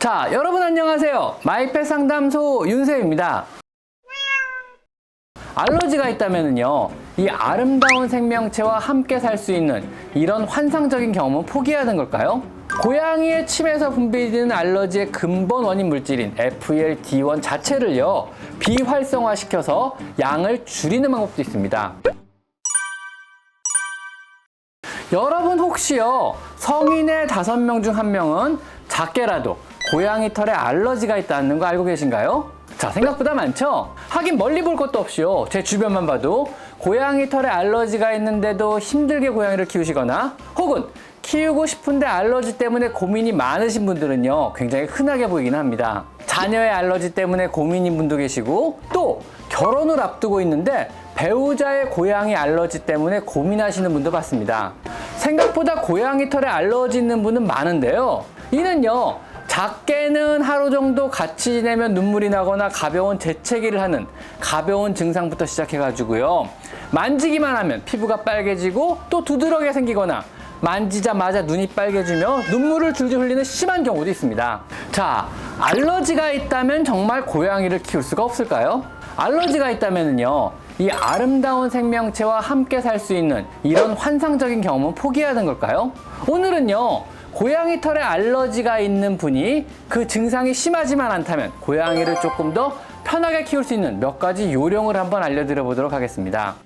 자, 여러분 안녕하세요. 마이펫 상담소 윤쌤입니다. 알러지가 있다면요, 이 아름다운 생명체와 함께 살 수 있는 이런 환상적인 경험은 포기해야 하는 걸까요? 고양이의 침에서 분비되는 알러지의 근본 원인 물질인 FEL-D1 자체를요, 비활성화시켜서 양을 줄이는 방법도 있습니다. 여러분 혹시요, 성인의 5명 중 1명은 작게라도 고양이 털에 알러지가 있다는 거 알고 계신가요? 자, 생각보다 많죠? 하긴 멀리 볼 것도 없이요, 제 주변만 봐도 고양이 털에 알러지가 있는데도 힘들게 고양이를 키우시거나 혹은 키우고 싶은데 알러지 때문에 고민이 많으신 분들은요, 굉장히 흔하게 보이긴 합니다. 자녀의 알러지 때문에 고민인 분도 계시고, 또 결혼을 앞두고 있는데 배우자의 고양이 알러지 때문에 고민하시는 분도 봤습니다. 생각보다 고양이 털에 알러지 있는 분은 많은데요, 이는요, 작게는 하루 정도 같이 지내면 눈물이 나거나 가벼운 재채기를 하는 가벼운 증상부터 시작해가지고요, 만지기만 하면 피부가 빨개지고 또 두드러기가 생기거나 만지자마자 눈이 빨개지며 눈물을 줄줄 흘리는 심한 경우도 있습니다. 자, 알러지가 있다면 정말 고양이를 키울 수가 없을까요? 알러지가 있다면요, 이 아름다운 생명체와 함께 살 수 있는 이런 환상적인 경험은 포기해야 하는 걸까요? 오늘은요, 고양이 털에 알러지가 있는 분이 그 증상이 심하지만 않다면 고양이를 조금 더 편하게 키울 수 있는 몇 가지 요령을 한번 알려드려 보도록 하겠습니다.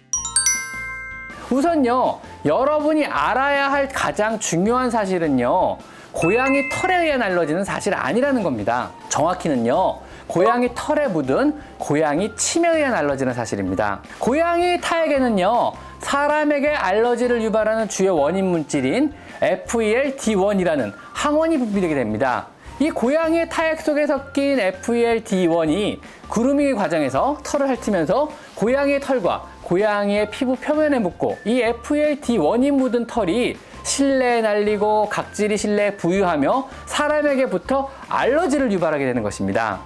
우선요, 여러분이 알아야 할 가장 중요한 사실은요, 고양이 털에 의한 알러지는 사실 아니라는 겁니다. 정확히는요, 고양이 털에 묻은 고양이 침에 의한 알러지는 사실입니다. 고양이 타액에는요, 사람에게 알러지를 유발하는 주요 원인 물질인 FEL-D1이라는 항원이 분비되게 됩니다. 이 고양이의 타액 속에 섞인 FEL-D1이 그루밍의 과정에서 털을 핥으면서 고양이의 털과 고양이의 피부 표면에 묻고, 이 FEL-D1이 묻은 털이 실내에 날리고 각질이 실내에 부유하며 사람에게부터 알러지를 유발하게 되는 것입니다.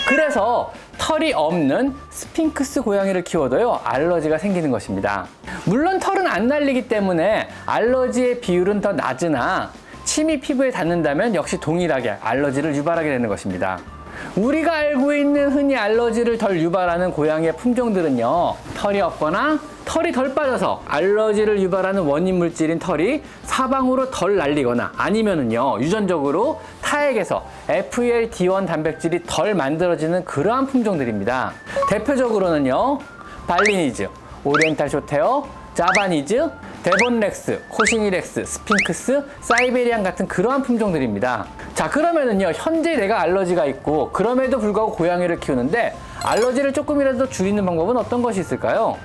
그래서 털이 없는 스핑크스 고양이를 키워도요, 알러지가 생기는 것입니다. 물론 털은 안 날리기 때문에 알러지의 비율은 더 낮으나 침이 피부에 닿는다면 역시 동일하게 알러지를 유발하게 되는 것입니다. 우리가 알고 있는 흔히 알러지를 덜 유발하는 고양이의 품종들은요, 털이 없거나 털이 덜 빠져서 알러지를 유발하는 원인 물질인 털이 사방으로 덜 날리거나 아니면은요, 유전적으로 타액에서 FEL-D1 단백질이 덜 만들어지는 그러한 품종들입니다. 대표적으로는요, 발리니즈, 오리엔탈 숏헤어, 자바니즈, 데본렉스, 코시니렉스, 스핑크스, 사이베리안 같은 그러한 품종들입니다. 자, 그러면은요, 현재 내가 알러지가 있고 그럼에도 불구하고 고양이를 키우는데 알러지를 조금이라도 줄이는 방법은 어떤 것이 있을까요?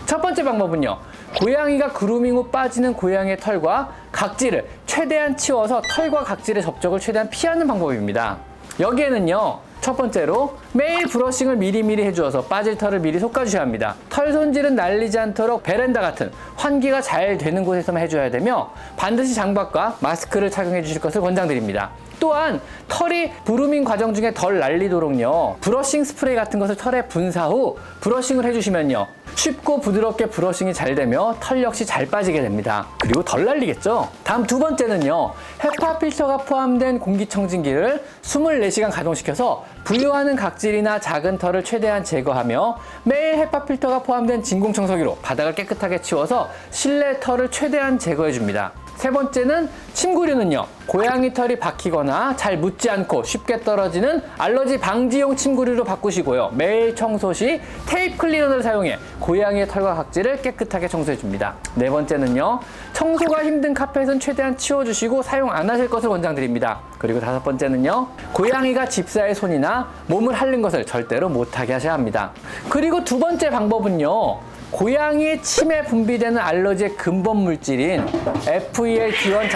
첫 번째 방법은요, 고양이가 그루밍 후 빠지는 고양이의 털과 각질을 최대한 치워서 털과 각질의 접촉을 최대한 피하는 방법입니다. 여기에는요, 첫 번째로 매일 브러싱을 미리미리 해주어서 빠질 털을 미리 솎아주셔야 합니다. 털 손질은 날리지 않도록 베란다 같은 환기가 잘 되는 곳에서만 해줘야 되며, 반드시 장갑과 마스크를 착용해 주실 것을 권장드립니다. 또한 털이 그루밍 과정 중에 덜 날리도록요, 브러싱 스프레이 같은 것을 털에 분사 후 브러싱을 해주시면요, 쉽고 부드럽게 브러싱이 잘 되며 털 역시 잘 빠지게 됩니다. 그리고 덜 날리겠죠. 다음 두 번째는요, 헤파 필터가 포함된 공기청진기를 24시간 가동시켜서 부유하는 각질이나 작은 털을 최대한 제거하며, 매일 헤파 필터가 포함된 진공청소기로 바닥을 깨끗하게 치워서 실내 털을 최대한 제거해 줍니다. 세 번째는 침구류는요, 고양이 털이 박히거나 잘 묻지 않고 쉽게 떨어지는 알러지 방지용 침구류로 바꾸시고요, 매일 청소 시 테이프 클리너를 사용해 고양이의 털과 각질을 깨끗하게 청소해 줍니다. 네 번째는요, 청소가 힘든 카펫은 최대한 치워주시고 사용 안 하실 것을 권장드립니다. 그리고 다섯 번째는요, 고양이가 집사의 손이나 몸을 핥는 것을 절대로 못하게 하셔야 합니다. 그리고 두 번째 방법은요, 고양이의 침에 분비되는 알러지의 근본 물질인 FEL-D1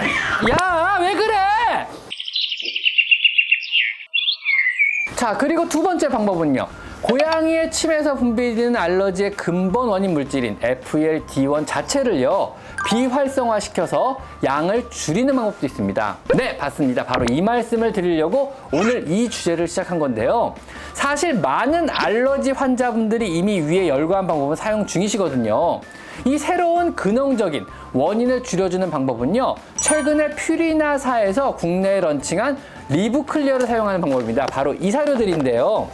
야, 왜 그래? 자, 그리고 두 번째 방법은요, 고양이의 침에서 분비되는 알러지의 근본 원인 물질인 FEL-D1 자체를요, 비활성화시켜서 양을 줄이는 방법도 있습니다. 네, 맞습니다. 바로 이 말씀을 드리려고 오늘 이 주제를 시작한 건데요. 사실 많은 알러지 환자분들이 이미 위에 열거한 방법은 사용 중이시거든요. 이 새로운 근원적인 원인을 줄여주는 방법은요, 최근에 퓨리나사에서 국내에 런칭한 리브 클리어를 사용하는 방법입니다. 바로 이 사료들인데요.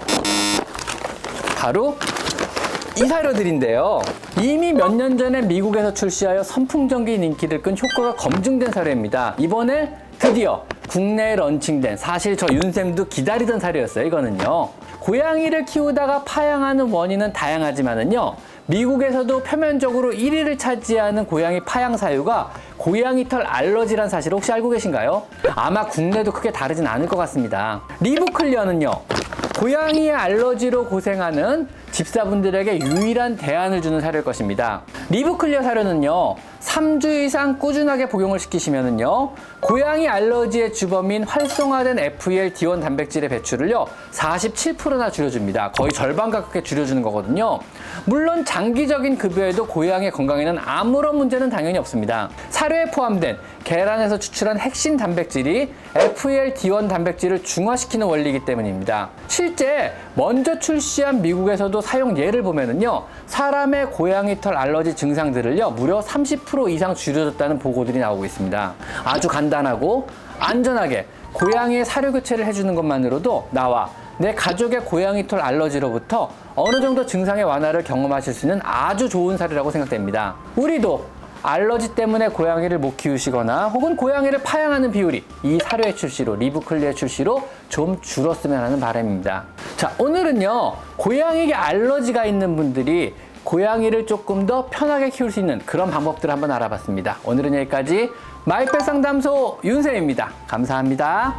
이미 몇 년 전에 미국에서 출시하여 선풍적인 인기를 끈 효과가 검증된 사료입니다. 이번에 드디어 국내에 런칭된, 사실 저 윤쌤도 기다리던 사료였어요. 이거는요, 고양이를 키우다가 파양하는 원인은 다양하지만은요, 미국에서도 표면적으로 1위를 차지하는 고양이 파양 사유가 고양이 털 알러지란 사실 혹시 알고 계신가요? 아마 국내도 크게 다르진 않을 것 같습니다. 리브 클리어는요, 고양이의 알러지로 고생하는 집사분들에게 유일한 대안을 주는 사료일 것입니다. 리브 클리어 사료는요, 3주 이상 꾸준하게 복용을 시키시면은요, 고양이 알러지의 주범인 활성화된 FEL-D1 단백질의 배출을요, 47%나 줄여줍니다. 거의 절반 가깝게 줄여주는 거거든요. 물론 장기적인 급여에도 고양이 건강에는 아무런 문제는 당연히 없습니다. 사료에 포함된 계란에서 추출한 핵심 단백질이 FEL-D1 단백질을 중화시키는 원리이기 때문입니다. 실제 먼저 출시한 미국에서도 사용 예를 보면은요, 사람의 고양이 털 알러지 증상들을요, 무려 30% 이상 줄여줬다는 보고들이 나오고 있습니다. 아주 간단하고 안전하게 고양이의 사료 교체를 해주는 것만으로도 나와 내 가족의 고양이 털 알러지로부터 어느 정도 증상의 완화를 경험하실 수 있는 아주 좋은 사료라고 생각됩니다. 우리도 알러지 때문에 고양이를 못 키우시거나 혹은 고양이를 파양하는 비율이 이 사료의 출시로, 리브 클리어의 출시로 좀 줄었으면 하는 바람입니다. 자, 오늘은요, 고양이에게 알러지가 있는 분들이 고양이를 조금 더 편하게 키울 수 있는 그런 방법들을 한번 알아봤습니다. 오늘은 여기까지 마이펫 상담소 윤쌤입니다. 감사합니다.